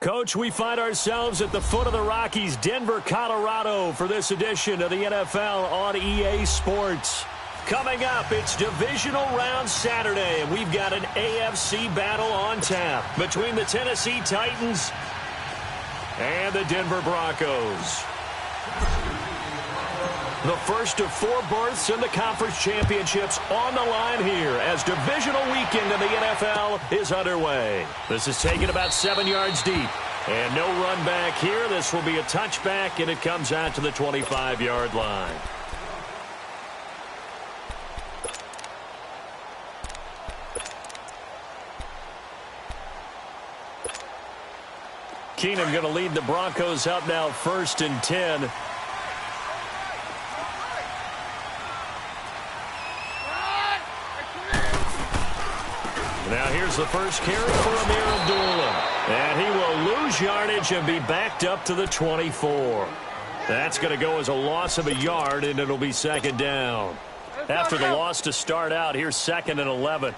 Coach, we find ourselves at the foot of the Rockies, Denver, Colorado, for this edition of the NFL on EA Sports. Coming up, it's Divisional Round Saturday, and we've got an AFC battle on tap between the Tennessee Titans and the Denver Broncos. The first of 4 berths in the conference championships on the line here as divisional weekend in the NFL is underway. This is taken about 7 yards deep. And no run back here. This will be a touchback, and it comes out to the 25-yard line. Keenum going to lead the Broncos up now 1st and 10. Now here's the first carry for Amir Abdullah. And he will lose yardage and be backed up to the 24. That's going to go as a loss of a yard, and it'll be 2nd down. After the loss to start out, here's 2nd and 11.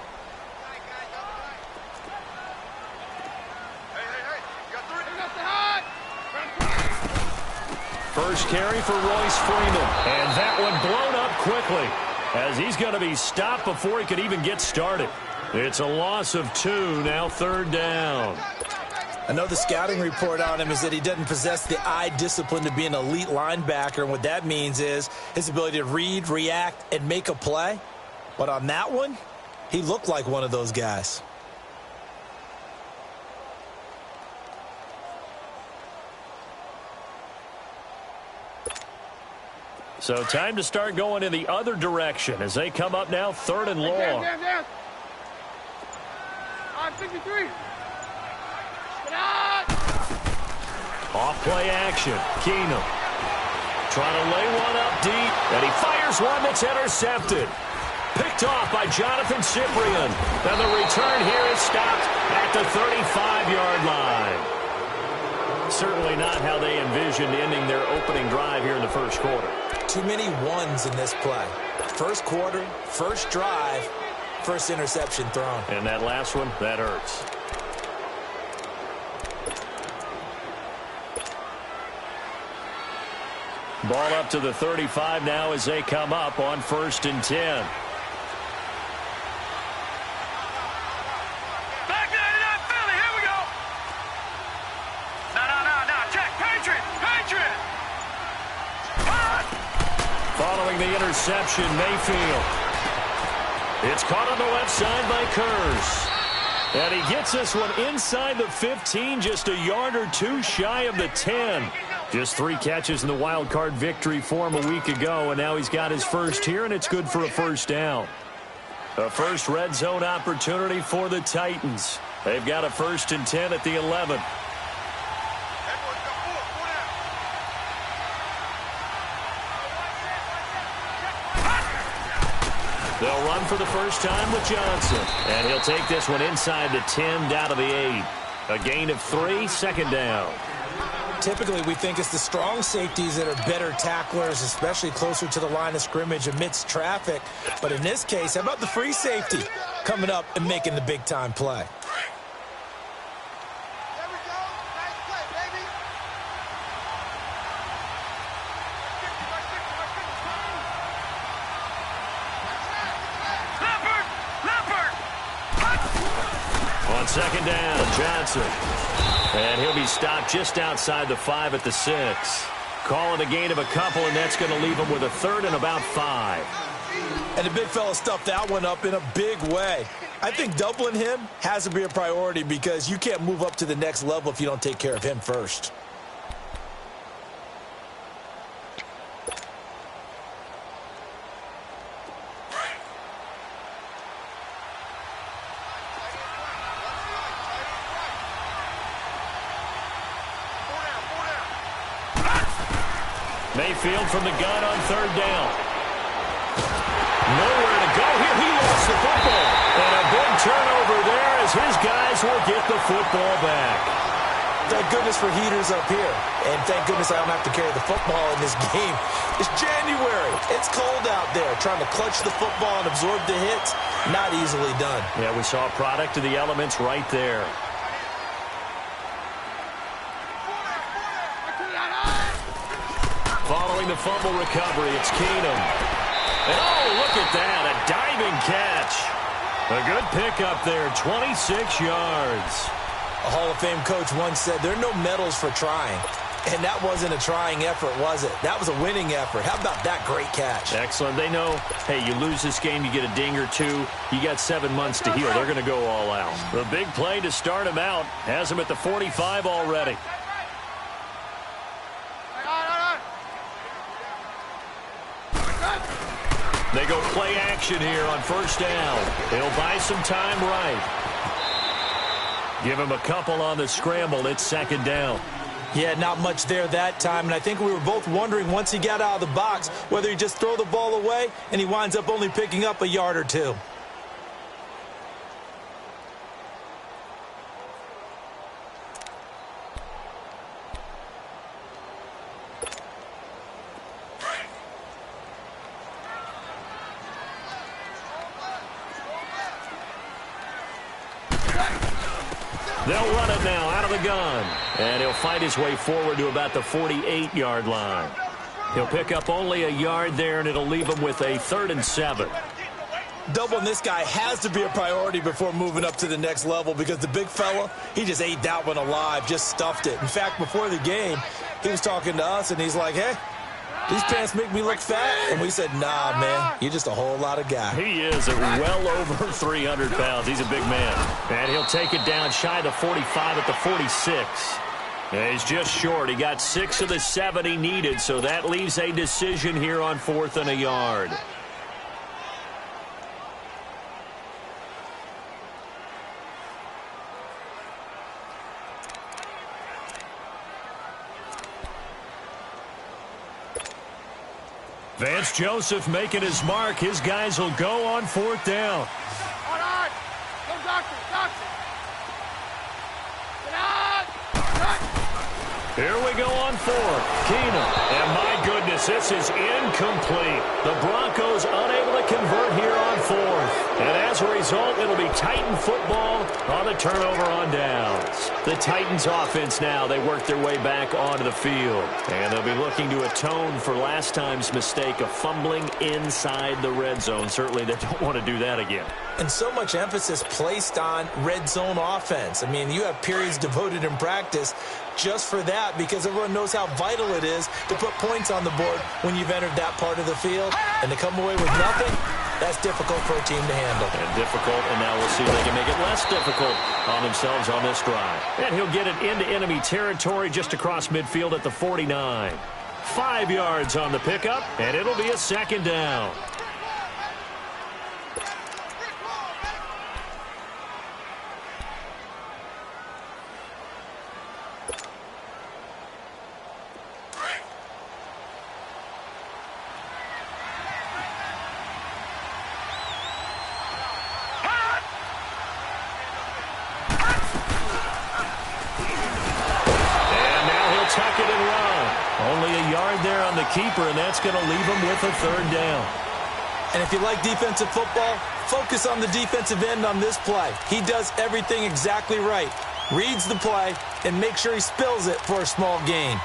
First carry for Royce Freeman. And that one blown up quickly as he's going to be stopped before he could even get started. It's a loss of 2, now 3rd down. I know the scouting report on him is that he doesn't possess the eye discipline to be an elite linebacker, and what that means is his ability to read, react, and make a play. But on that one, he looked like one of those guys. So time to start going in the other direction as they come up now 3rd and long. Down. 53. Off play action. Keenum trying to lay one up deep, and he fires one that's intercepted. Picked off by Jonathan Cyprien. And the return here is stopped at the 35-yard line. Certainly not how they envisioned ending their opening drive here in the first quarter. Too many ones in this play. First quarter, first drive, first interception thrown. And that last one, that hurts. Ball up to the 35 now as they come up on 1st and 10. Back 99 Philly, here we go. No, check, Patriot. Following the interception, Mayfield. It's caught on the left side by Kurz. And he gets this one inside the 15, just a yard or 2 shy of the 10. Just 3 catches in the wild card victory for him a week ago, and now he's got his first here, and it's good for a 1st down. A first red zone opportunity for the Titans. They've got a 1st and 10 at the 11. They'll run for the first time with Johnson. And he'll take this one inside the 10 down to the 8. A gain of 3, 2nd down. Typically, we think it's the strong safeties that are better tacklers, especially closer to the line of scrimmage amidst traffic. But in this case, how about the free safety coming up and making the big-time play? On 2nd down, Johnson. And he'll be stopped just outside the 5 at the 6. Call it a gain of a couple, and that's going to leave him with a 3rd and about 5. And the big fella stuffed that one up in a big way. I think doubling him has to be a priority because you can't move up to the next level if you don't take care of him first. Mayfield from the gun on 3rd down. Nowhere to go here. He lost the football. And a big turnover there as his guys will get the football back. Thank goodness for heaters up here. And thank goodness I don't have to carry the football in this game. It's January. It's cold out there. Trying to clutch the football and absorb the hits, not easily done. Yeah, we saw a product of the elements right there. Following the fumble recovery, it's Keenum. And oh, look at that, a diving catch. A good pickup there, 26 yards. A Hall of Fame coach once said, there are no medals for trying. And that wasn't a trying effort, was it? That was a winning effort. How about that great catch? Excellent. They know, hey, you lose this game, you get a ding or two. You got 7 months to heal. They're going to go all out. The big play to start him out has him at the 45 already. They go play action here on first down. He'll buy some time right. Give him a couple on the scramble. It's second down. Yeah, not much there that time, and I think we were both wondering once he got out of the box whether he just throw the ball away and he winds up only picking up a yard or two. They'll run it now out of the gun. And he'll fight his way forward to about the 48-yard line. He'll pick up only a yard there, and it'll leave him with a 3rd and 7. Doubling this guy has to be a priority before moving up to the next level because the big fella, he just ate that one alive, just stuffed it. In fact, before the game, he was talking to us, and he's like, hey, these pants make me look fat. And we said, nah, man, you're just a whole lot of guy. He is at well over 300 pounds. He's a big man. And he'll take it down shy of the 45 at the 46. And he's just short. He got 6 of the 7 he needed, so that leaves a decision here on 4th and a yard. Vance Joseph making his mark. His guys will go on 4th down. All right. Go doctor. Get out. Here we go on 4th. Keenum. And my goodness, this is incomplete. The Broncos unable to convert here on 4th. And as a result, it'll be Titan football on the turnover on downs. The Titans offense now, they work their way back onto the field. And they'll be looking to atone for last time's mistake of fumbling inside the red zone. Certainly they don't want to do that again. And so much emphasis placed on red zone offense. I mean, you have periods devoted in practice just for that because everyone knows how vital it is to put points on the board when you've entered that part of the field. And to come away with nothing, that's difficult for a team to handle. And difficult, and now we'll see if they can make it less difficult on themselves on this drive. And he'll get it into enemy territory just across midfield at the 49. 5 yards on the pickup, and it'll be a 2nd down. Tuck it and run. Only a yard there on the keeper, and that's going to leave him with a 3rd down. And if you like defensive football, focus on the defensive end on this play. He does everything exactly right. Reads the play and makes sure he spills it for a small gain.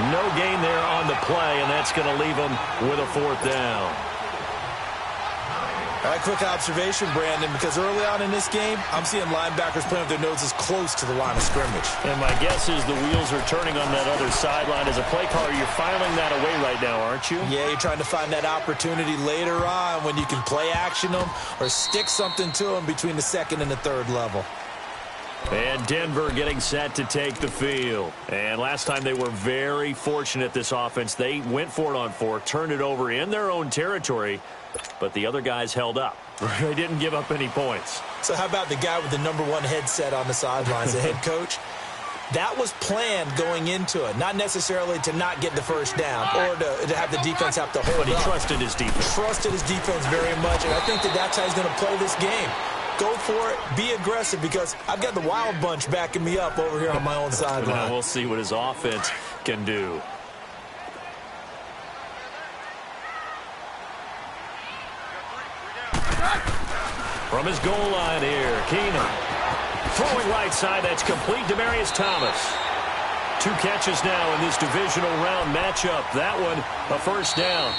No gain there on the play, and that's going to leave him with a 4th down. All right, quick observation, Brandon, because early on in this game, I'm seeing linebackers playing with their noses close to the line of scrimmage. And my guess is the wheels are turning on that other sideline. As a play caller, you're filing that away right now, aren't you? Yeah, you're trying to find that opportunity later on when you can play action them or stick something to them between the 2nd and the 3rd level. And Denver getting set to take the field. And last time they were very fortunate, this offense. They went for it on 4th, turned it over in their own territory, but the other guys held up. They didn't give up any points. So how about the guy with the #1 headset on the sidelines, the head coach? That was planned going into it, not necessarily to not get the 1st down or to have the defense have to hold up. But he trusted his defense. Trusted his defense very much, and I think that's how he's going to play this game. go for it, be aggressive, because I've got the wild bunch backing me up over here on my own sideline. We'll see what his offense can do. From his goal line here, Keenum. Throwing right side, that's complete. Demaryius Thomas. 2 catches now in this divisional round matchup. That one, a first down.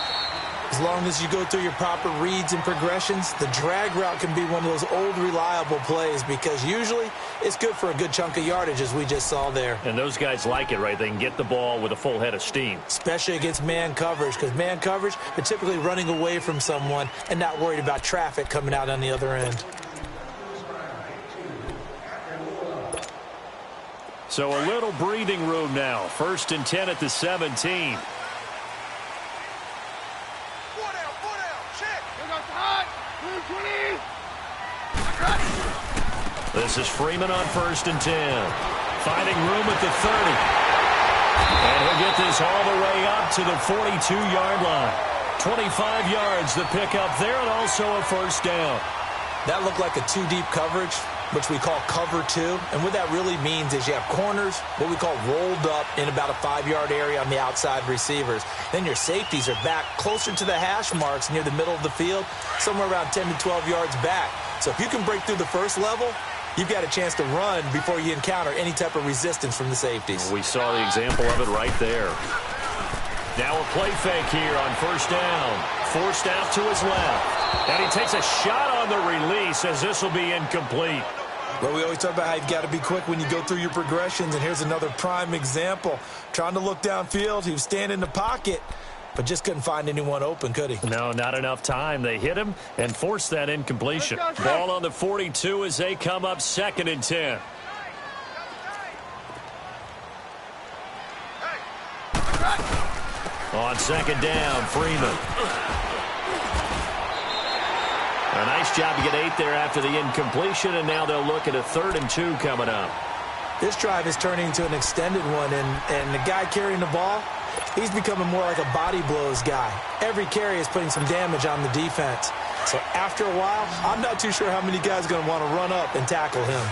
As long as you go through your proper reads and progressions, the drag route can be one of those old reliable plays, because usually it's good for a good chunk of yardage, as we just saw there. And those guys like it, right? They can get the ball with a full head of steam. Especially against man coverage, because man coverage, they're typically running away from someone and not worried about traffic coming out on the other end. So a little breathing room now. 1st and 10 at the 17. This is Freeman on 1st and 10. Finding room at the 30. And he'll get this all the way up to the 42-yard line. 25 yards the pickup there, and also a first down. That looked like a 2-deep coverage, which we call cover 2. And what that really means is you have corners, what we call rolled up in about a 5-yard area on the outside receivers. Then your safeties are back closer to the hash marks near the middle of the field, somewhere around 10 to 12 yards back. So if you can break through the first level, you've got a chance to run before you encounter any type of resistance from the safeties. We saw the example of it right there. Now a play fake here on first down. Forced out to his left. And he takes a shot on the release, as this will be incomplete. Well, we always talk about how you've got to be quick when you go through your progressions, and here's another prime example. Trying to look downfield, he was standing in the pocket, but just couldn't find anyone open, could he? No, not enough time. They hit him and forced that incompletion. Ball on the 42 as they come up 2nd and 10. On 2nd down, Freeman. A nice job to get 8 there after the incompletion, and now they'll look at a 3rd and 2 coming up. This drive is turning into an extended one, and the guy carrying the ball, he's becoming more like a body blows guy. Every carry is putting some damage on the defense. So after a while, I'm not too sure how many guys are going to want to run up and tackle him.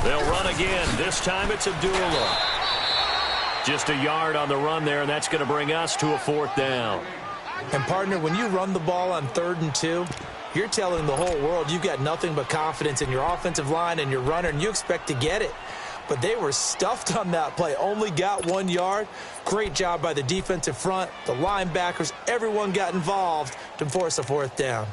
They'll run again. This time it's Abdullah. Just a yard on the run there, and that's going to bring us to a 4th down. And, partner, when you run the ball on 3rd and 2, you're telling the whole world you've got nothing but confidence in your offensive line and your runner, and you expect to get it. But they were stuffed on that play, only got 1 yard. Great job by the defensive front, the linebackers, everyone got involved to force a 4th down.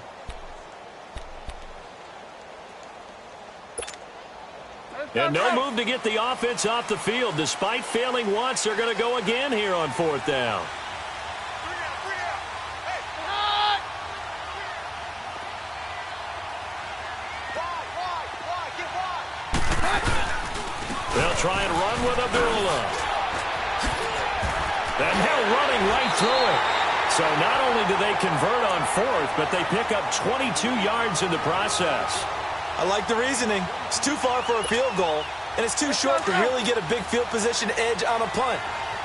And no move to get the offense off the field. Despite failing once, they're going to go again here on 4th down. They'll try and run with Abdullah. And now running right through it. So not only do they convert on 4th, but they pick up 22 yards in the process. I like the reasoning. It's too far for a field goal, and it's too short to really get a big field position edge on a punt.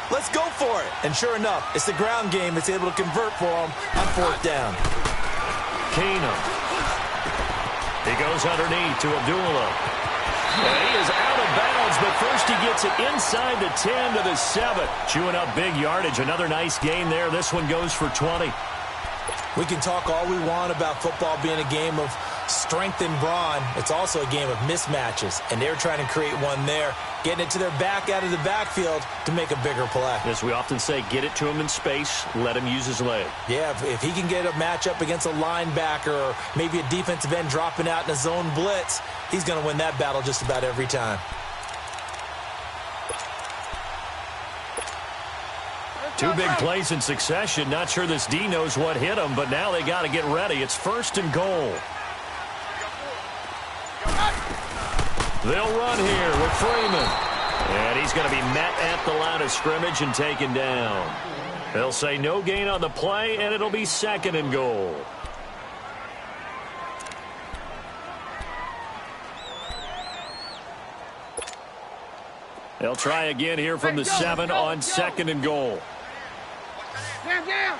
Let's go for it. And sure enough, it's the ground game that's able to convert for them on 4th down. Keenum. He goes underneath to Abdullah. And he is out of bounds, but first he gets it inside the 10 to the 7. Chewing up big yardage. Another nice gain there. This one goes for 20. We can talk all we want about football being a game of strength and brawn. It's also a game of mismatches, and they're trying to create one there, getting it to their back out of the backfield to make a bigger play. As we often say, get it to him in space, let him use his leg. Yeah, if he can get a matchup against a linebacker or maybe a defensive end dropping out in a zone blitz, he's going to win that battle just about every time. Two big plays in succession. Not sure this D knows what hit him, but now they got to get ready. It's 1st and goal. They'll run here with Freeman. And he's going to be met at the line of scrimmage and taken down. They'll say no gain on the play, and it'll be 2nd and goal. They'll try again here from the 7 on 2nd and goal. Stand down.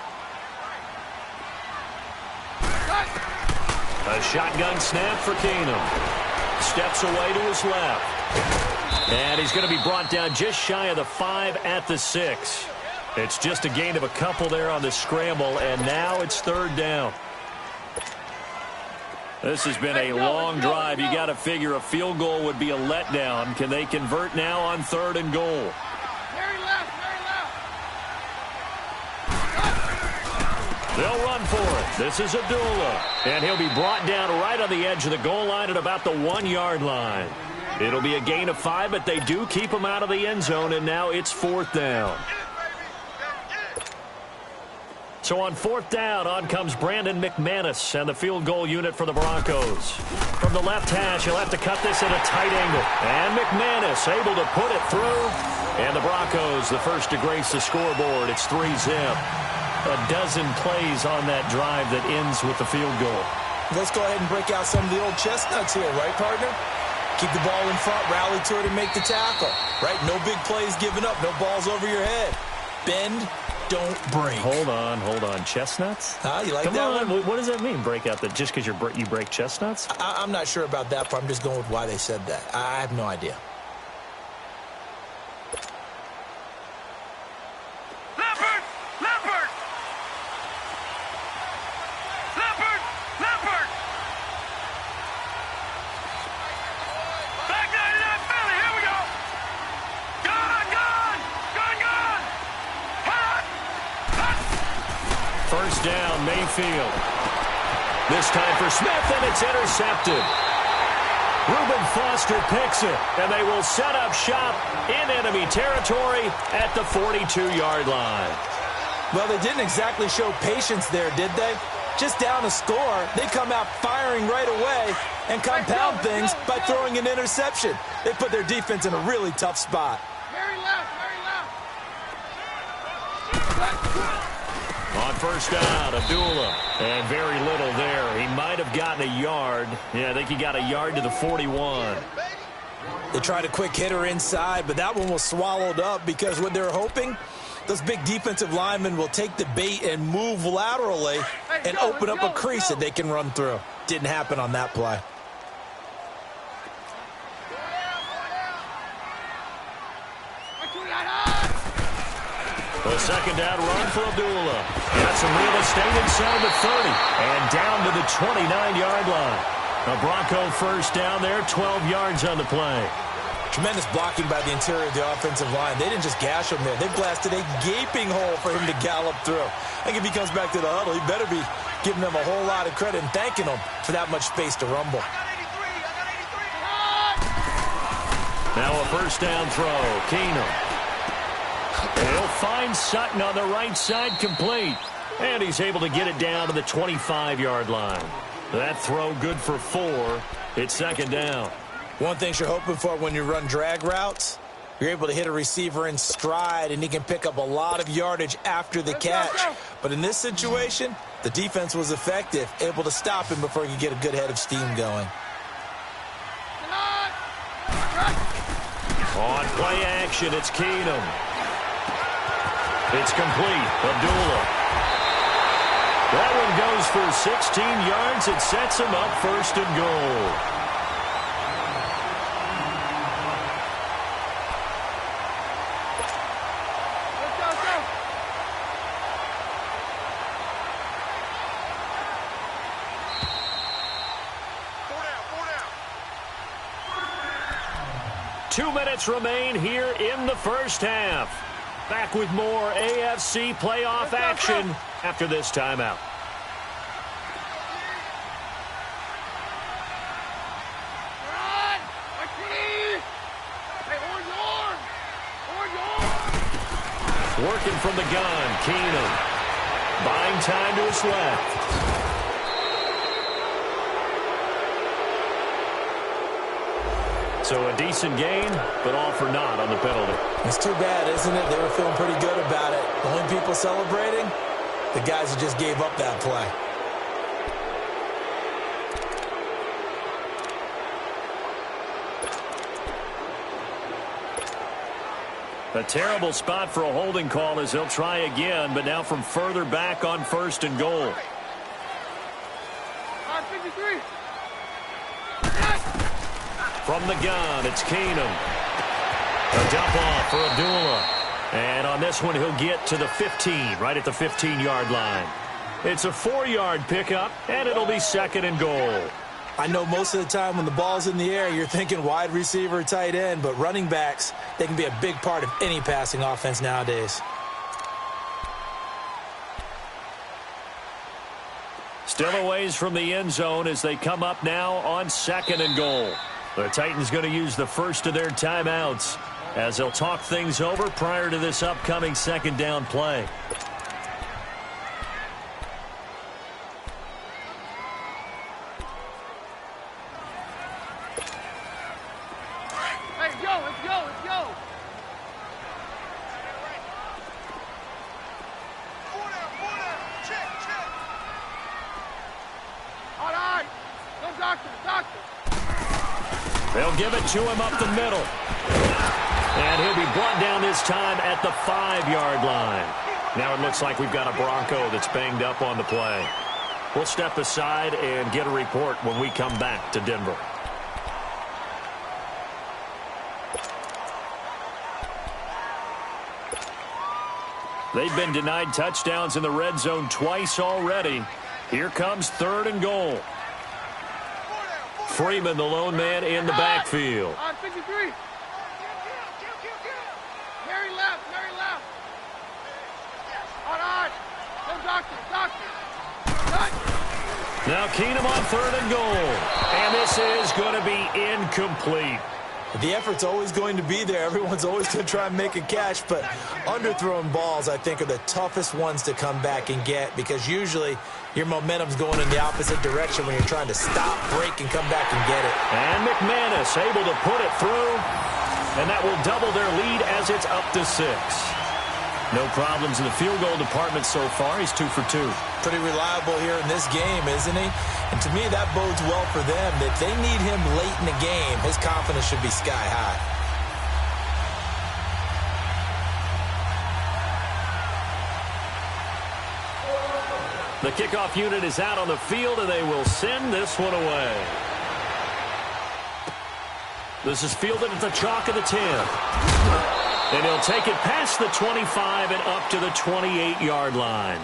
A shotgun snap for Keenum. Steps away to his left. And he's going to be brought down just shy of the 5 at the 6. It's just a gain of a couple there on the scramble, and now it's 3rd down. This has been a long drive. You got to figure a field goal would be a letdown. Can they convert now on 3rd and goal? They'll run for it. This is Abdullah. And he'll be brought down right on the edge of the goal line at about the 1-yard line. It'll be a gain of 5, but they do keep him out of the end zone, and now it's 4th down. So on 4th down, on comes Brandon McManus and the field goal unit for the Broncos. From the left hash, he'll have to cut this at a tight angle. And McManus able to put it through. And the Broncos, the first to grace the scoreboard. It's 3-zip. A dozen plays on that drive that ends with the field goal. Let's go ahead and break out some of the old chestnuts here, right, partner? Keep the ball in front, rally to it, and make the tackle. Right? No big plays given up, no balls over your head. Bend, don't break. Hold on. Chestnuts? You like Come that on. one? What does that mean, break out? Just because you break chestnuts? I'm not sure about that part. I'm just going with why they said that. I have no idea. First down, Mayfield. This time for Smith, and it's intercepted. Reuben Foster picks it, and they will set up shop in enemy territory at the 42-yard line. Well, they didn't exactly show patience there, did they? Just down a score, they come out firing right away and compound things by throwing an interception. They put their defense in a really tough spot. Very left, very left. On first down, Abdullah. And very little there. He might have gotten a yard. Yeah, I think he got a yard to the 41. They tried a quick hitter inside, but that one was swallowed up because what they're hoping, those big defensive linemen will take the bait and move laterally and open up a crease that they can run through. Didn't happen on that play. The second down run for Abdullah. Got some real estate inside the 30 and down to the 29-yard line. A Bronco first down there, 12 yards on the play. Tremendous blocking by the interior of the offensive line. They didn't just gash him there. They blasted a gaping hole for him to gallop through. I think if he comes back to the huddle, he better be giving them a whole lot of credit and thanking them for that much space to rumble. Now a first down throw. Keenum. He'll find Sutton on the right side, complete. And he's able to get it down to the 25-yard line. That throw good for 4. It's second down. One thing you're hoping for when you run drag routes, you're able to hit a receiver in stride, and he can pick up a lot of yardage after the catch. But in this situation, the defense was effective, able to stop him before he could get a good head of steam going. On play action, it's Keenum. It's complete. Abdullah. That one goes for 16 yards. It sets him up first and goal. Let's go. 2 minutes remain here in the first half. Back with more AFC playoff action after this timeout. Working from the gun, Keenum. Buying time to his left. So a decent gain, but all for naught on the penalty. It's too bad, isn't it? They were feeling pretty good about it. The only people celebrating, the guys who just gave up that play. A terrible spot for a holding call as he'll try again, but now from further back on first and goal. 53. From the gun, it's Keenum. A dump off for Abdullah. And on this one, he'll get to the 15, right at the 15-yard line. It's a 4-yard pickup, and it'll be second and goal. I know most of the time when the ball's in the air, you're thinking wide receiver, tight end, but running backs, they can be a big part of any passing offense nowadays. Still a ways from the end zone as they come up now on second and goal. The Titans going to use the first of their timeouts as they'll talk things over prior to this upcoming second down play. Let's go, let's go, let's go. All right. Go doctor, doctor. They'll give it to him up the middle. And he'll be brought down this time at the 5-yard line. Now it looks like we've got a Bronco that's banged up on the play. We'll step aside and get a report when we come back to Denver. They've been denied touchdowns in the red zone twice already. Here comes third and goal. Freeman, the lone man in the backfield. On 53. Mary left, Mary left. All right. Go doctor, doctor. Now Keenum on third and goal. And this is going to be incomplete. The effort's always going to be there. Everyone's always going to try and make a catch, but underthrown balls, I think, are the toughest ones to come back and get because usually your momentum's going in the opposite direction when you're trying to stop, break, and come back and get it. And McManus able to put it through, and that will double their lead as it's up to 6. No problems in the field goal department so far. He's 2 for 2. Pretty reliable here in this game, isn't he? And to me, that bodes well for them. That they need him late in the game. His confidence should be sky high. The kickoff unit is out on the field, and they will send this one away. This is fielded at the chalk of the 10. And he'll take it past the 25 and up to the 28-yard line.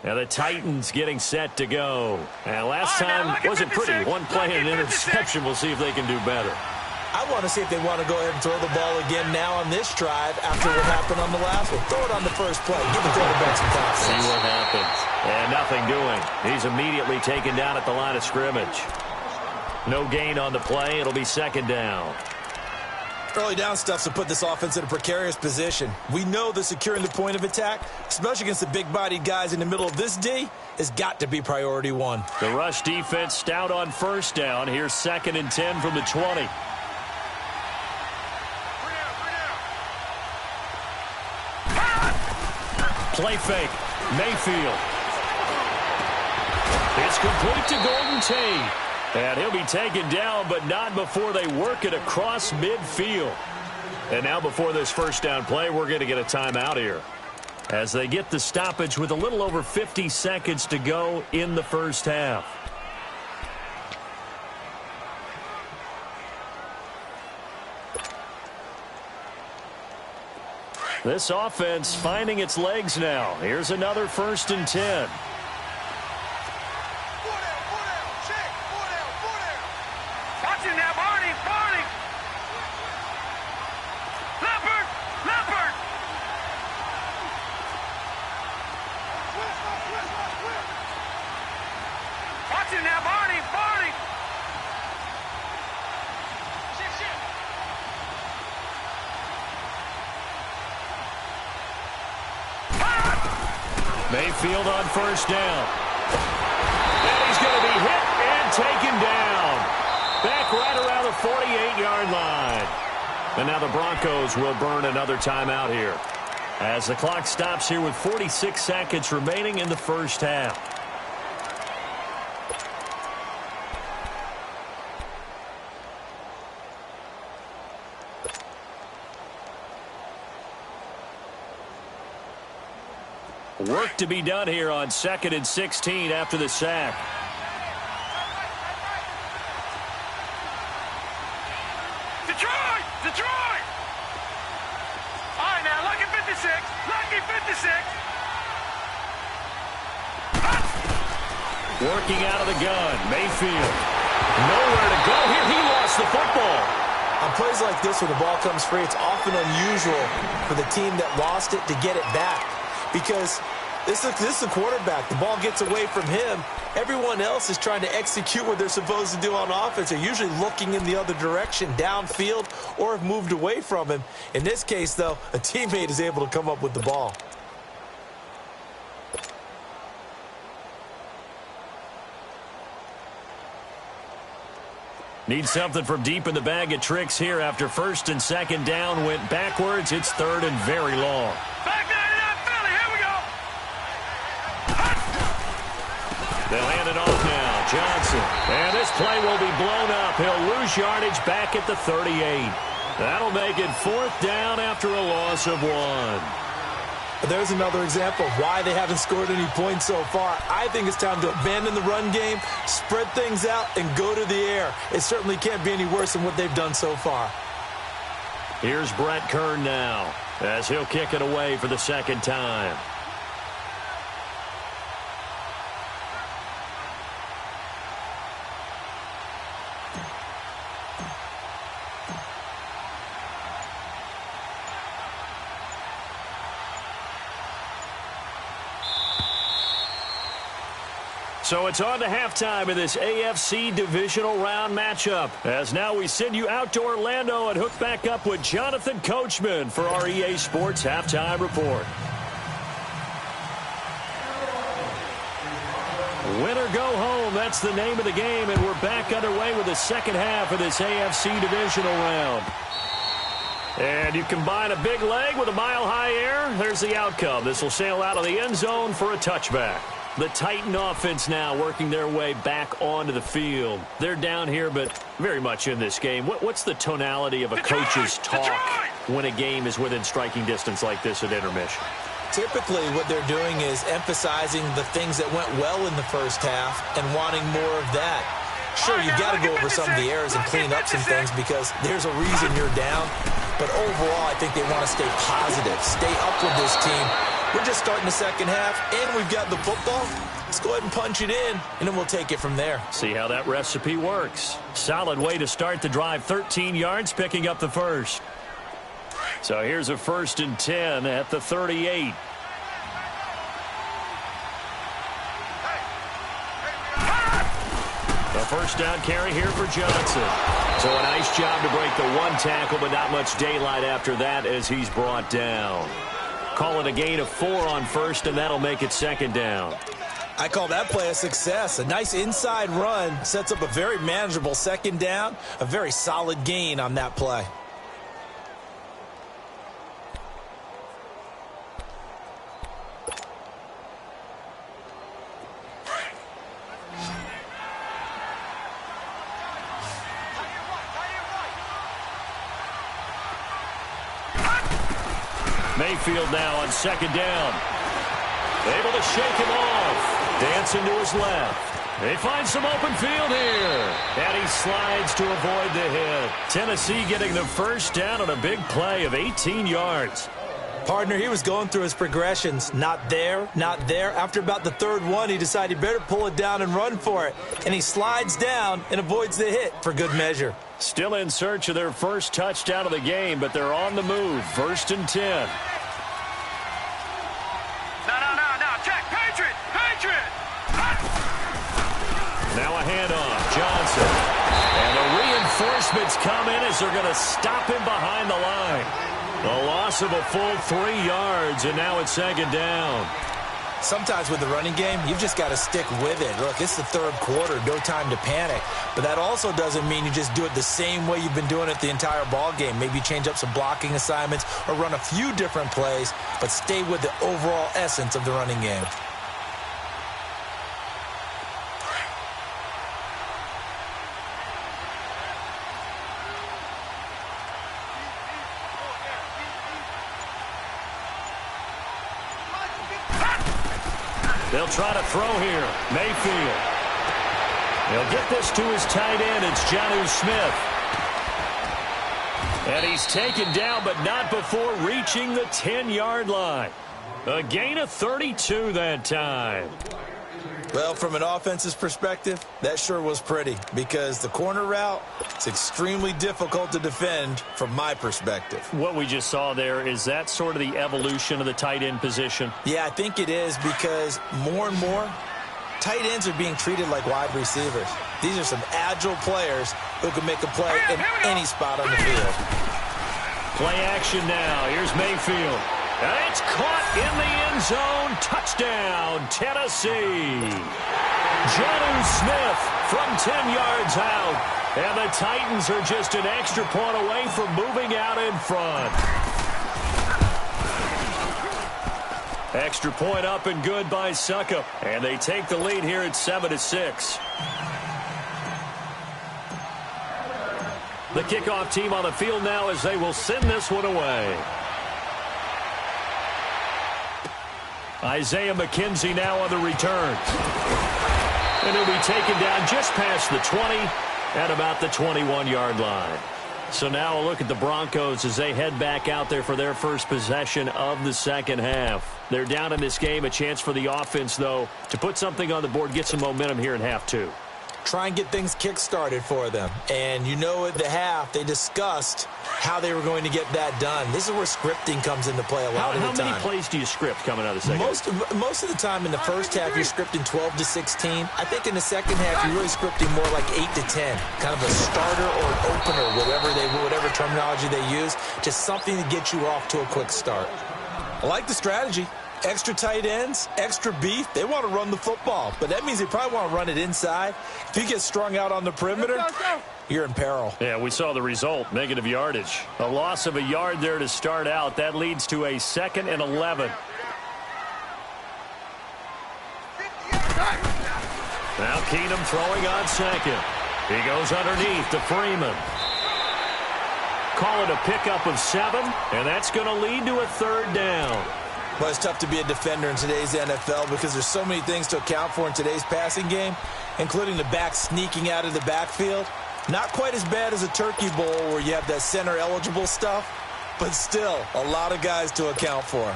Now the Titans getting set to go. And last time wasn't pretty. One play and an interception. We'll see if they can do better. I want to see if they want to go ahead and throw the ball again now on this drive after what happened on the last one. Throw it on the first play. Give the quarterback some confidence. See what happens. And nothing doing. He's immediately taken down at the line of scrimmage. No gain on the play. It'll be second down. Early down stuff to put this offense in a precarious position. We know that securing the point of attack, especially against the big-bodied guys in the middle of this D, has got to be priority one. The rush defense stout on first down. Here's second and 10 from the 20. Play fake. Mayfield. It's complete to Golden Tate. And he'll be taken down, but not before they work it across midfield. And now before this first down play, we're going to get a timeout here as they get the stoppage with a little over 50 seconds to go in the first half. This offense finding its legs now. Here's another first and 10. Mayfield on first down. And he's going to be hit and taken down. Back right around the 48-yard line. And now the Broncos will burn another timeout here. as the clock stops here with 46 seconds remaining in the first half. Work to be done here on 2nd and 16 after the sack. Detroit! Detroit! All right, now, lucky 56. Lucky 56. Working out of the gun. Mayfield. Nowhere to go here. He lost the football. On plays like this where the ball comes free, it's often unusual for the team that lost it to get it back. Because this is the quarterback. The ball gets away from him. Everyone else is trying to execute what they're supposed to do on offense. They're usually looking in the other direction, downfield, or have moved away from him. In this case, though, a teammate is able to come up with the ball. Need something from deep in the bag of tricks here after 1st and 2nd down went backwards. It's 3rd and very long. Back 99, Philly, here we go. They'll hand it off now. Johnson. And this play will be blown up. He'll lose yardage back at the 38. That'll make it 4th down after a loss of 1. There's another example of why they haven't scored any points so far. I think it's time to abandon the run game, spread things out, and go to the air. It certainly can't be any worse than what they've done so far. Here's Brett Kern now as he'll kick it away for the 2nd time. So it's on to halftime in this AFC divisional round matchup. As now we send you out to Orlando and hook back up with Jonathan Coachman for our EA Sports Halftime Report. Win or go home, that's the name of the game, and we're back underway with the second half of this AFC divisional round. And you combine a big leg with a mile-high air, there's the outcome. This will sail out of the end zone for a touchback. The Titan offense now working their way back onto the field. They're down here, but very much in this game. What's the tonality of a coach's talk when a game is within striking distance like this at intermission? Typically, what they're doing is emphasizing the things that went well in the first half and wanting more of that. Sure, you've got to go over some of the errors and clean up some things because there's a reason you're down. But overall, I think they want to stay positive, stay up with this team. We're just starting the second half, and we've got the football. Let's go ahead and punch it in, and then we'll take it from there. See how that recipe works. Solid way to start the drive, 13 yards, picking up the first. So here's a 1st and 10 at the 38. The first down carry here for Johnson. So a nice job to break the one tackle, but not much daylight after that as he's brought down. Call it a gain of 4 on 1st, and that'll make it 2nd down. I call that play a success. A nice inside run sets up a very manageable 2nd down, a very solid gain on that play. Mayfield now on 2nd down. Able to shake him off. Dancing to his left. They find some open field here. And he slides to avoid the hit. Tennessee getting the first down on a big play of 18 yards. Partner, he was going through his progressions. Not there, not there. After about the 3rd one, he decided he better pull it down and run for it. And he slides down and avoids the hit for good measure. Still in search of their first touchdown of the game, but they're on the move. 1st and 10. No. Check. Patriot. Now a handoff. Johnson. And the reinforcements come in as they're going to stop him behind the line. A loss of a full 3 yards, and now it's 2nd down. Sometimes with the running game, you've just got to stick with it. Look, it's the third quarter, no time to panic. But that also doesn't mean you just do it the same way you've been doing it the entire ball game. Maybe change up some blocking assignments or run a few different plays, but stay with the overall essence of the running game. They'll try to throw here. Mayfield. He'll get this to his tight end. It's Jonnu Smith. And he's taken down, but not before reaching the 10-yard line. A gain of 32 that time. Well, from an offense's perspective, that sure was pretty because the corner route is extremely difficult to defend from my perspective. What we just saw there, is that sort of the evolution of the tight end position? Yeah, I think it is because more and more, tight ends are being treated like wide receivers. These are some agile players who can make a play in any spot on the field. Play action now. Here's Mayfield. And it's caught in the end zone. Touchdown, Tennessee. Jonnu Smith from 10 yards out. And the Titans are just an extra point away from moving out in front. Extra point up and good by Suckup. And they take the lead here at 7-6. The kickoff team on the field now as they will send this one away. Isaiah McKenzie now on the return. And he'll be taken down just past the 20 at about the 21-yard line. So now a look at the Broncos as they head back out there for their first possession of the second half. They're down in this game. A chance for the offense, though, to put something on the board, get some momentum here in half two. Try and get things kick-started for them. And you know at the half, they discussed how they were going to get that done. This is where scripting comes into play a lot of the time. How many plays do you script coming out of the second half? Most of the time in the first half, you're scripting 12 to 16. I think in the second half, you're really scripting more like 8 to 10. Kind of a starter or an opener, whatever terminology they use. Just something to get you off to a quick start. I like the strategy. Extra tight ends, extra beef. They want to run the football, but that means they probably want to run it inside. If you get strung out on the perimeter, you're in peril. Yeah, we saw the result, negative yardage. A loss of a yard there to start out. That leads to a 2nd and 11. Now Keenum throwing on second. He goes underneath to Freeman. Call it a pickup of 7, and that's going to lead to a 3rd down. Well, it's tough to be a defender in today's NFL because there's so many things to account for in today's passing game, including the back sneaking out of the backfield. Not quite as bad as a turkey bowl where you have that center-eligible stuff, but still a lot of guys to account for.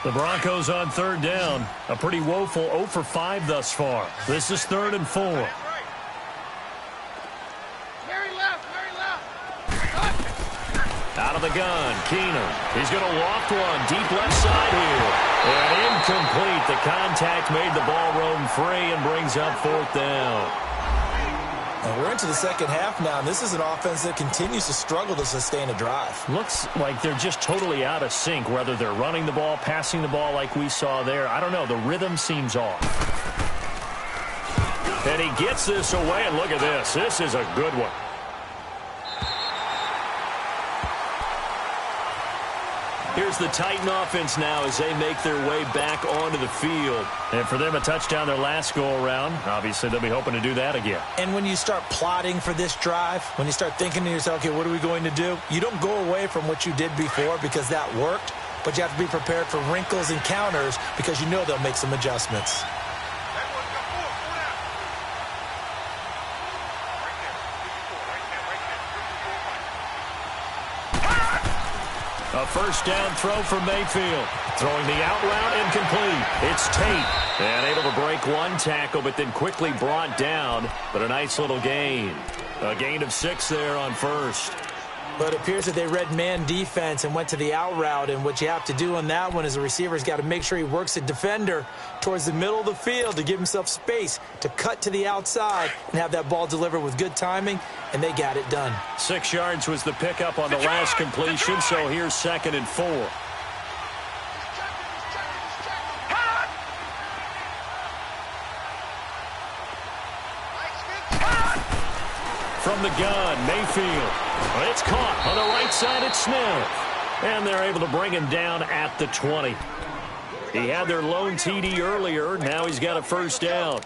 The Broncos on 3rd down. A pretty woeful 0 for 5 thus far. This is 3rd and 4. Out of the gun, Keenum. He's going to loft one deep left side here. And incomplete. The contact made the ball roam free and brings up 4th down. And we're into the second half now, and this is an offense that continues to struggle to sustain a drive. Looks like they're just totally out of sync, whether they're running the ball, passing the ball like we saw there. I don't know. The rhythm seems off. And he gets this away, and look at this. This is a good one. Here's the Titan offense now as they make their way back onto the field. And for them, a touchdown their last go-around. Obviously, they'll be hoping to do that again. And when you start plotting for this drive, when you start thinking to yourself, okay, what are we going to do? You don't go away from what you did before because that worked, but you have to be prepared for wrinkles and counters because you know they'll make some adjustments. A 1st down throw for Mayfield. Throwing the out route incomplete. It's Tate. And able to break one tackle, but then quickly brought down. But a nice little gain. A gain of 6 there on 1st. But it appears that they read man defense and went to the out route. And what you have to do on that one is the receiver's got to make sure he works the defender towards the middle of the field to give himself space to cut to the outside and have that ball delivered with good timing. And they got it done. 6 yards was the pickup on the last completion. So here's 2nd and 4. From the gun, Mayfield. It's caught on the right side at Smith. And they're able to bring him down at the 20. He had their lone TD earlier. Now he's got a first down.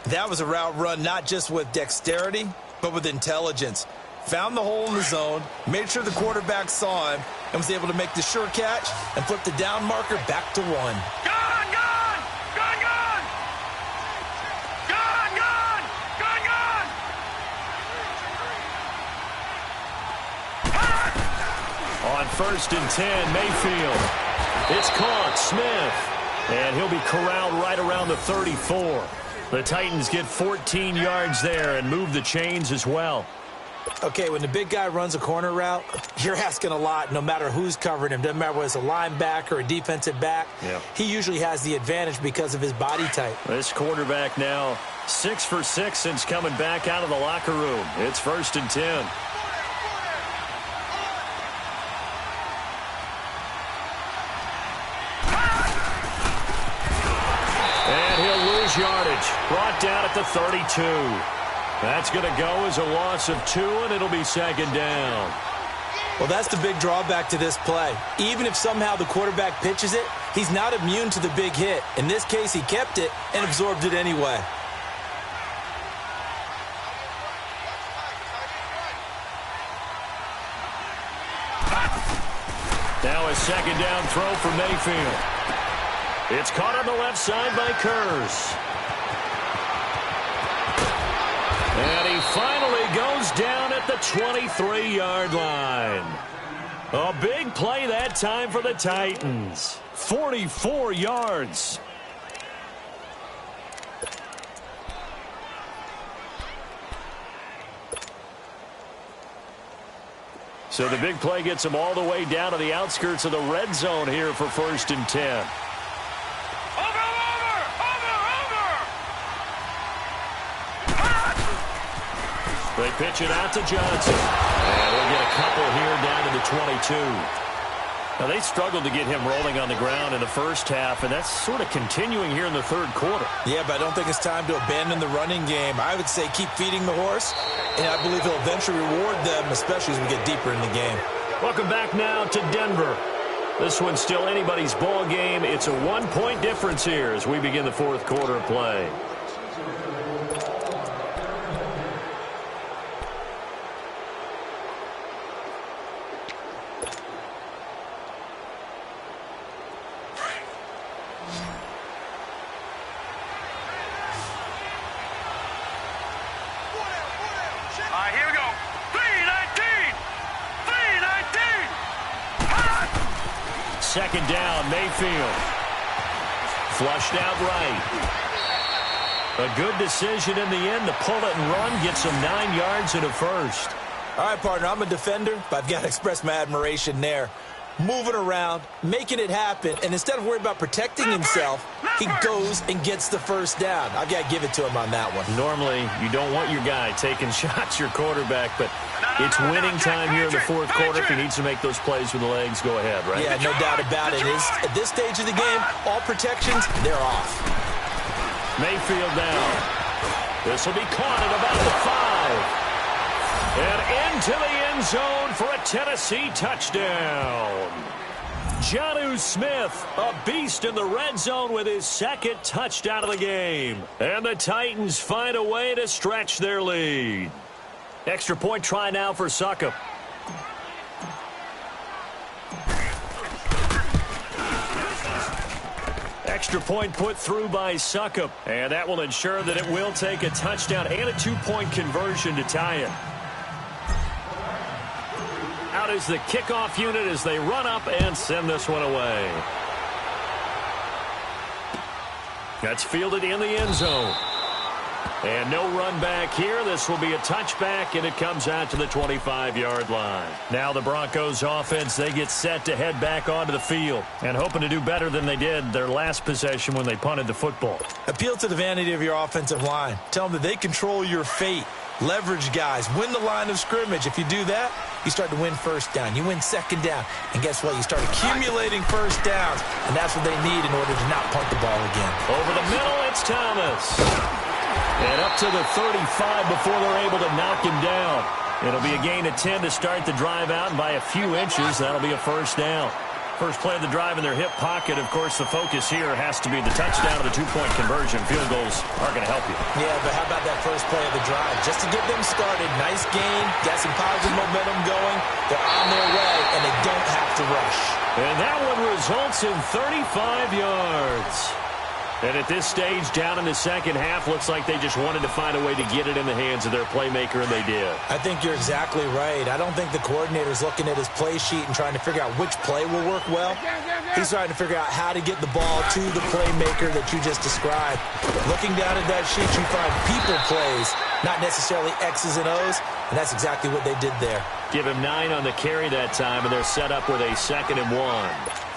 That was a route run not just with dexterity, but with intelligence. Found the hole in the zone, made sure the quarterback saw him, and was able to make the sure catch and flip the down marker back to 1. Gun! Gun! Gun! Gun! Gun! Gun! Gun! Gun! On 1st and 10, Mayfield. It's caught, Smith. And he'll be corralled right around the 34. The Titans get 14 yards there and move the chains as well. Okay, when the big guy runs a corner route, you're asking a lot no matter who's covering him. Doesn't matter whether it's a linebacker or a defensive back. Yeah. He usually has the advantage because of his body type. This quarterback now 6 for 6 since coming back out of the locker room. It's 1st and 10. And he'll lose yardage. Brought down at the 32. That's going to go as a loss of 2, and it'll be 2nd down. Well, that's the big drawback to this play. Even if somehow the quarterback pitches it, he's not immune to the big hit. In this case, he kept it and absorbed it anyway. Now a 2nd down throw for Mayfield. It's caught on the left side by Kurz. And he finally goes down at the 23-yard line. A big play that time for the Titans. 44 yards. So the big play gets him all the way down to the outskirts of the red zone here for 1st and 10. They pitch it out to Johnson. And we'll get a couple here down to the 22. Now, they struggled to get him rolling on the ground in the first half, and that's sort of continuing here in the 3rd quarter. Yeah, but I don't think it's time to abandon the running game. I would say keep feeding the horse, and I believe he'll eventually reward them, especially as we get deeper in the game. Welcome back now to Denver. This one's still anybody's ball game. It's a 1-point difference here as we begin the 4th quarter of play. Here we go. 3-19. 3-19. 2nd down, Mayfield. Flushed out right. A good decision in the end to pull it and run. Gets him 9 yards and a first. All right, partner, I'm a defender, but I've got to express my admiration there. Moving around, making it happen, and instead of worrying about protecting himself, he goes and gets the first down. I've got to give it to him on that one. Normally, you don't want your guy taking shots, your quarterback, but it's winning time here in the 4th quarter. If he needs to make those plays with the legs, go ahead, right? Yeah, no doubt about it. At this stage of the game, all protections, they're off. Mayfield down. This will be caught at about the 5. And into the end zone for a Tennessee touchdown. Jonnu Smith, a beast in the red zone with his 2nd touchdown of the game. And the Titans find a way to stretch their lead. Extra point try now for Succop. Extra point put through by Succop. And that will ensure that it will take a touchdown and a 2-point conversion to tie it. Out is the kickoff unit as they run up and send this one away. That's fielded in the end zone. And no run back here. This will be a touchback, and it comes out to the 25-yard line. Now the Broncos offense, they get set to head back onto the field and hoping to do better than they did their last possession when they punted the football. Appeal to the vanity of your offensive line. Tell them that they control your fate. Leverage guys. Win the line of scrimmage. If you do that, you start to win first down. You win second down. And guess what? You start accumulating first downs. And that's what they need in order to not punt the ball again. Over the middle, it's Thomas. And up to the 35 before they're able to knock him down. It'll be a gain of 10 to start the drive out, and by a few inches, that'll be a first down. First play of the drive in their hip pocket. Of course, the focus here has to be the touchdown of the two-point conversion. Field goals are going to help you. Yeah, but how about that first play of the drive? Just to get them started, nice gain, got some positive momentum going. They're on their way, and they don't have to rush. And that one results in 35 yards. And at this stage, down in the second half, looks like they just wanted to find a way to get it in the hands of their playmaker, and they did. I think you're exactly right. I don't think the coordinator's looking at his play sheet and trying to figure out which play will work well. He's trying to figure out how to get the ball to the playmaker that you just described. Looking down at that sheet, you find people plays, not necessarily X's and O's, and that's exactly what they did there. Give him 9 on the carry that time, and they're set up with a 2nd and 1.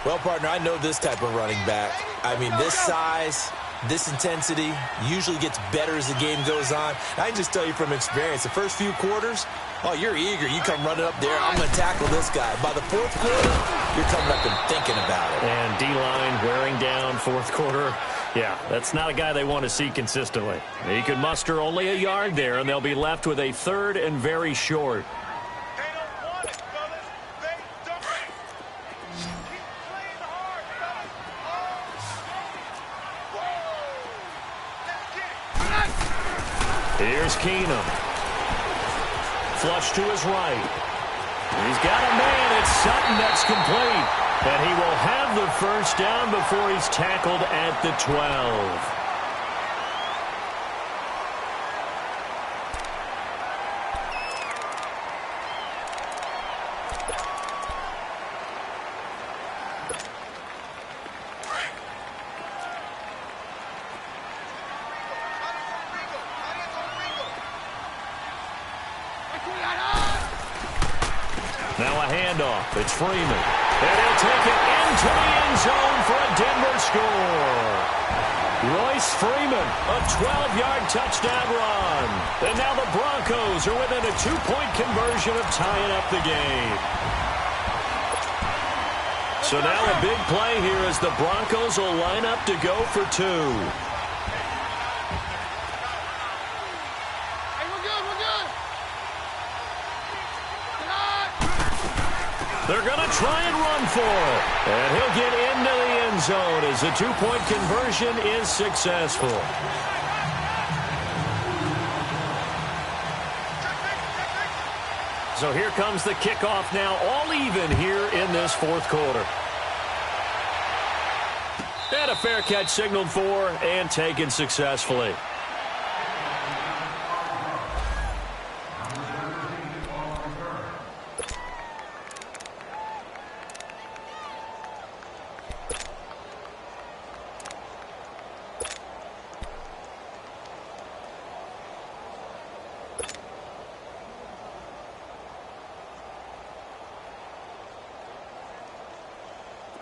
Well, partner, I know this type of running back. I mean, this size, this intensity usually gets better as the game goes on. I can just tell you from experience, the first few quarters, oh, you're eager. You come running up there, I'm going to tackle this guy. By the fourth quarter, you're coming up and thinking about it. And D-line wearing down fourth quarter. Yeah, that's not a guy they want to see consistently. He could muster only a yard there, and they'll be left with a 3rd and very short. Here's Keenum. Flush to his right. He's got a man. It's Sutton that's complete. And he will have the first down before he's tackled at the 12. Now a handoff. It's Freeman. And he'll take it into the end zone for a Denver score. Royce Freeman, a 12-yard touchdown run. And now the Broncos are within a 2-point conversion of tying up the game. So now a big play here as the Broncos will line up to go for 2. They're going to try and run for it. And he'll get into the end zone as the 2-point conversion is successful. So here comes the kickoff now, all even here in this fourth quarter. And a fair catch signaled for and taken successfully.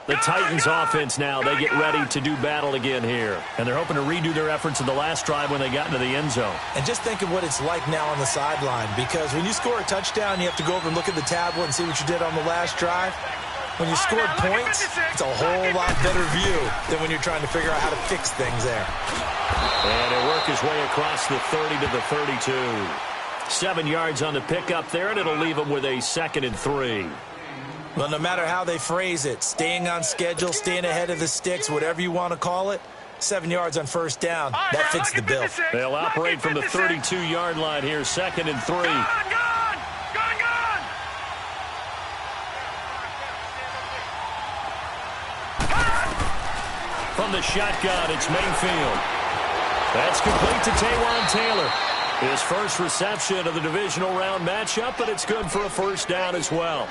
The Titans offense now, they get ready to do battle again here. And they're hoping to redo their efforts in the last drive when they got into the end zone. And just think of what it's like now on the sideline, because when you score a touchdown, you have to go over and look at the tablet and see what you did on the last drive. When you scored points, it's a whole lot better view than when you're trying to figure out how to fix things there. And he'll work his way across the 30 to the 32. 7 yards on the pickup there, and it'll leave him with a 2nd and 3. Well, no matter how they phrase it, staying on schedule, staying ahead of the sticks, whatever you want to call it, 7 yards on first down, that fits the bill. They'll operate from the 32-yard line here, 2nd and 3. From the shotgun, it's Mayfield. That's complete to Taywan Taylor. His first reception of the divisional round matchup, but it's good for a first down as well.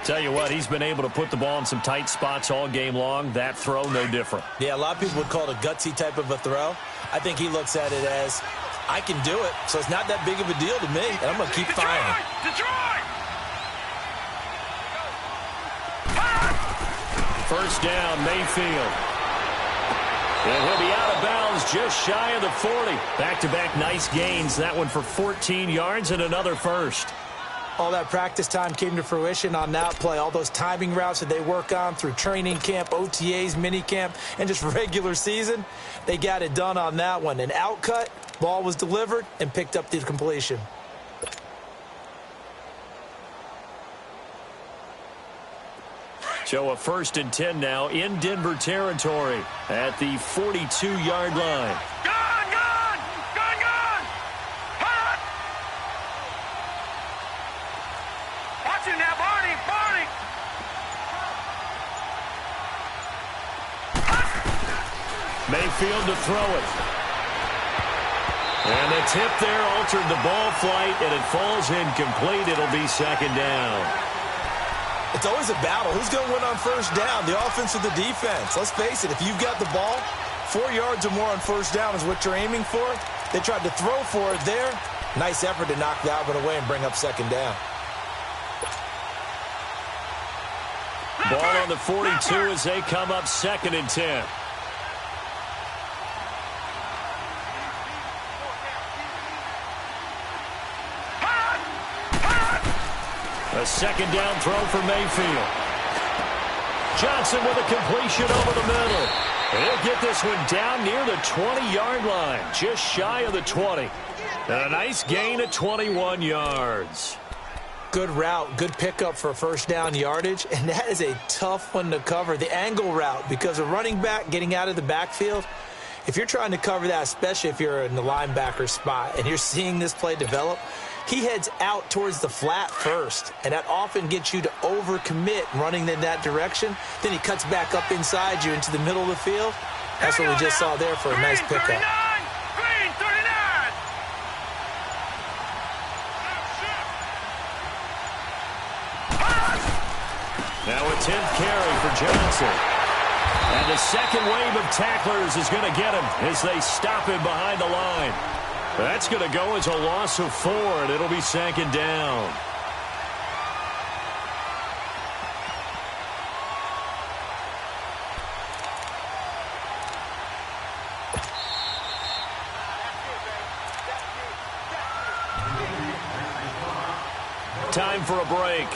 Tell you what, he's been able to put the ball in some tight spots all game long. That throw, no different. Yeah, a lot of people would call it a gutsy type of a throw. I think he looks at it as, I can do it, so it's not that big of a deal to me, and I'm going to keep firing. First down, Mayfield. And he'll be out of bounds just shy of the 40. Back-to-back nice gains. That one for 14 yards and another first. All that practice time came to fruition on that play. All those timing routes that they work on through training camp, OTAs, minicamp, and just regular season, they got it done on that one. An outcut, ball was delivered, and picked up the completion. So a 1st and 10 now in Denver territory at the 42-yard line. Mayfield to throw it. And the tip there altered the ball flight, and it falls incomplete. It'll be 2nd down. It's always a battle. Who's going to win on 1st down, the offense or the defense? Let's face it, if you've got the ball, 4 yards or more on 1st down is what you're aiming for. They tried to throw for it there. Nice effort to knock that one away and bring up 2nd down. Ball on the 42 as they come up 2nd and 10. A 2nd down throw for Mayfield. Johnson with a completion over the middle. And he'll get this one down near the 20-yard line, just shy of the 20. And a nice gain of 21 yards. Good route, good pickup for 1st down yardage, and that is a tough one to cover. The angle route, because a running back getting out of the backfield, if you're trying to cover that, especially if you're in the linebacker spot and you're seeing this play develop, he heads out towards the flat first, and that often gets you to overcommit running in that direction. Then he cuts back up inside you into the middle of the field. That's what we just saw there for a nice pickup. Now a 10th carry for Johnson. And the 2nd wave of tacklers is going to get him as they stop him behind the line. That's going to go as a loss of 4, and it'll be 2nd down. Time for a break.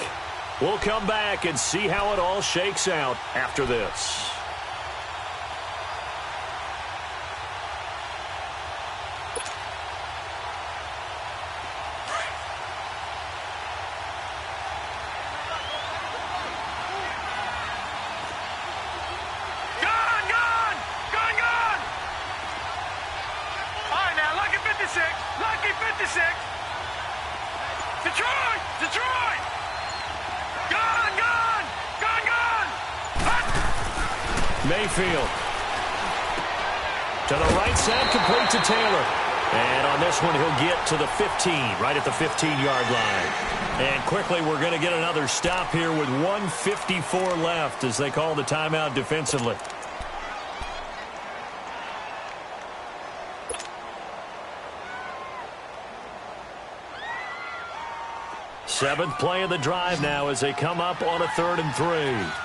We'll come back and see how it all shakes out after this. Mayfield to the right side, complete to Taylor. And on this one, he'll get to the 15, right at the 15-yard line. And quickly, we're going to get another stop here with 1:54 left as they call the timeout defensively. Seventh play of the drive now as they come up on a 3rd and 3.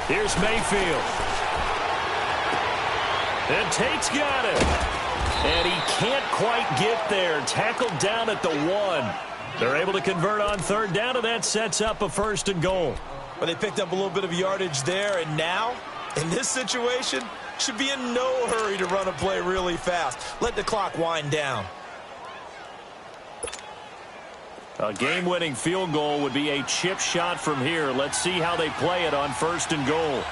Here's Mayfield. And Tate's got it. And he can't quite get there. Tackled down at the 1. They're able to convert on 3rd down, and that sets up a 1st and goal. Well, they picked up a little bit of yardage there, and now, in this situation, should be in no hurry to run a play really fast. Let the clock wind down. A game-winning field goal would be a chip shot from here. Let's see how they play it on 1st and goal.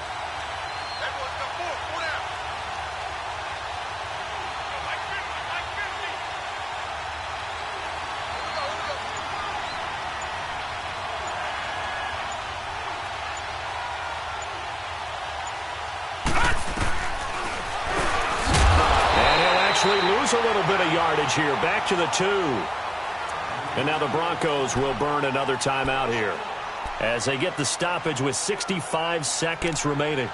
And he'll actually lose a little bit of yardage here. Back to the 2. And now the Broncos will burn another timeout here as they get the stoppage with 65 seconds remaining.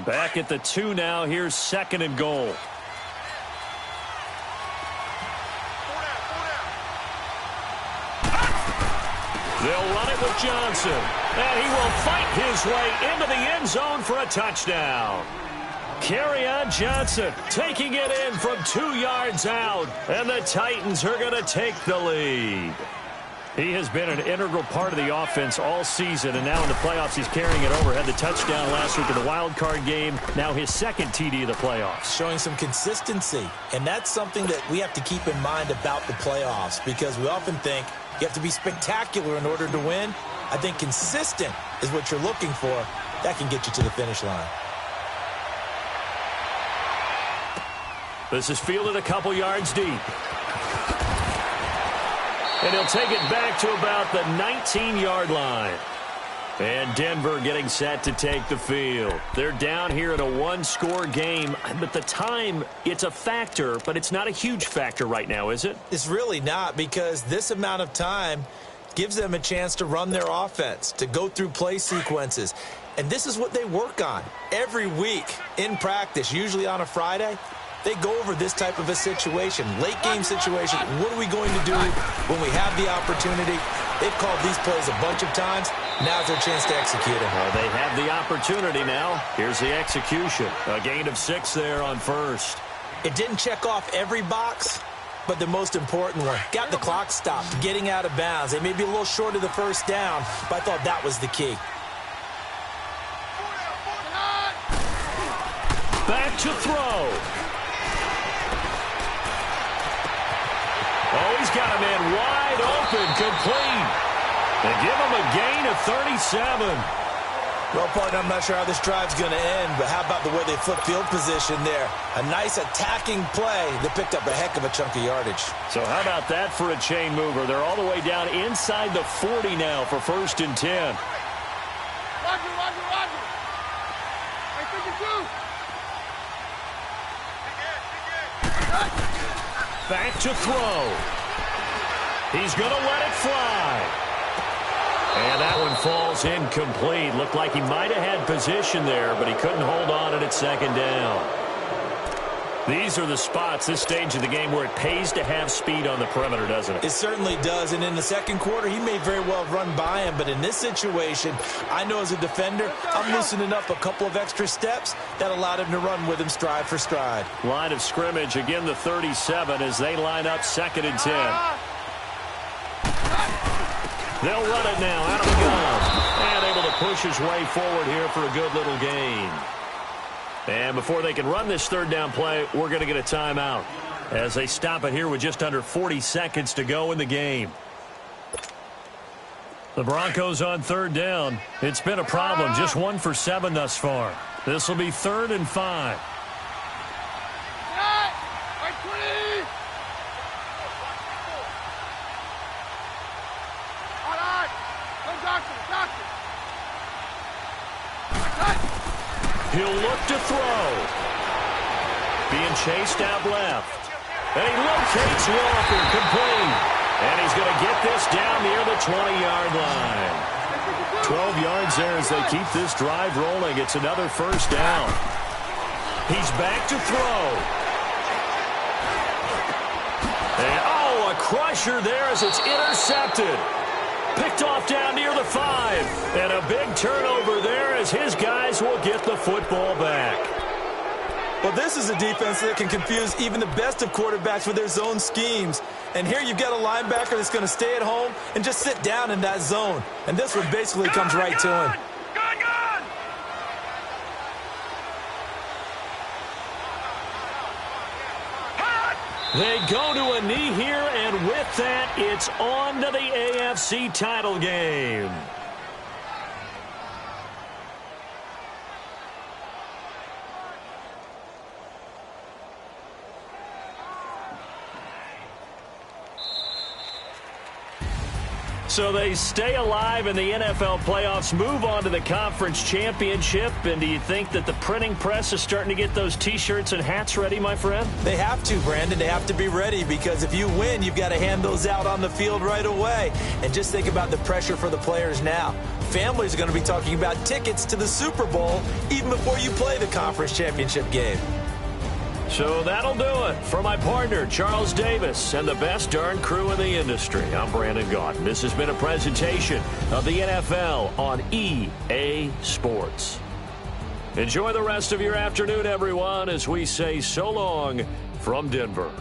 Back at the 2 now. Here's 2nd and goal. They'll run it with Johnson. And he will fight his way into the end zone for a touchdown. Kerryon Johnson taking it in from 2 yards out. And the Titans are going to take the lead. He has been an integral part of the offense all season, and now in the playoffs he's carrying it over. Had the touchdown last week in the wild card game. Now his 2nd TD of the playoffs. Showing some consistency, and that's something that we have to keep in mind about the playoffs, because we often think you have to be spectacular in order to win. I think consistent is what you're looking for. That can get you to the finish line. This is fielded a couple yards deep. And he'll take it back to about the 19-yard line. And Denver getting set to take the field. They're down here in a 1-score game. But the time, it's a factor, but it's not a huge factor right now, is it? It's really not, because this amount of time gives them a chance to run their offense, to go through play sequences. And this is what they work on every week in practice, usually on a Friday. They go over this type of a situation, late game situation. What are we going to do when we have the opportunity? They've called these plays a bunch of times. Now's their chance to execute them. Well, they have the opportunity now. Here's the execution. A gain of 6 there on 1st. It didn't check off every box, but the most important one. Got the clock stopped, getting out of bounds. They may be a little short of the 1st down, but I thought that was the key. Back to throw. Oh, he's got a man wide open, complete. And give him a gain of 37. Well, partner, I'm not sure how this drive's going to end, but how about the way they flip field position there? A nice attacking play that picked up a heck of a chunk of yardage. So how about that for a chain mover? They're all the way down inside the 40 now for 1st and 10. Roger, roger, roger. Hey, 52. Back to throw. He's going to let it fly. And that one falls incomplete. Looked like he might have had position there, but he couldn't hold on at 2nd down. These are the spots, this stage of the game, where it pays to have speed on the perimeter, doesn't it? It certainly does, and in the 2nd quarter, he may very well run by him, but in this situation, I know as a defender, I'm loosening up a couple of extra steps that allowed him to run with him stride for stride. Line of scrimmage, again the 37 as they line up 2nd and 10. They'll run it now, out of the gun, and able to push his way forward here for a good little gain. And before they can run this 3rd down play, we're going to get a timeout as they stop it here with just under 40 seconds to go in the game. The Broncos on 3rd down. It's been a problem, just 1 for 7 thus far. This will be 3rd and 5. He'll look to throw. Being chased out left. And he locates Walker, complete. And he's going to get this down near the 20-yard line. 12 yards there as they keep this drive rolling. It's another 1st down. He's back to throw. And, oh, a crusher there as it's intercepted. Picked off down near the 5. And a big turnover there as his guys will get the football back. Well, this is a defense that can confuse even the best of quarterbacks with their zone schemes. And here you've got a linebacker that's going to stay at home and just sit down in that zone. And this one basically comes right to him. They go to a knee here, and with that, it's on to the AFC title game. So they stay alive in the NFL playoffs, move on to the conference championship. And do you think that the printing press is starting to get those T-shirts and hats ready, my friend? They have to, Brandon. They have to be ready because if you win, you've got to hand those out on the field right away. And just think about the pressure for the players now. Families are going to be talking about tickets to the Super Bowl even before you play the conference championship game. So that'll do it. For my partner, Charles Davis, and the best darn crew in the industry, I'm Brandon Gaudin. This has been a presentation of the NFL on EA Sports. Enjoy the rest of your afternoon, everyone, as we say so long from Denver.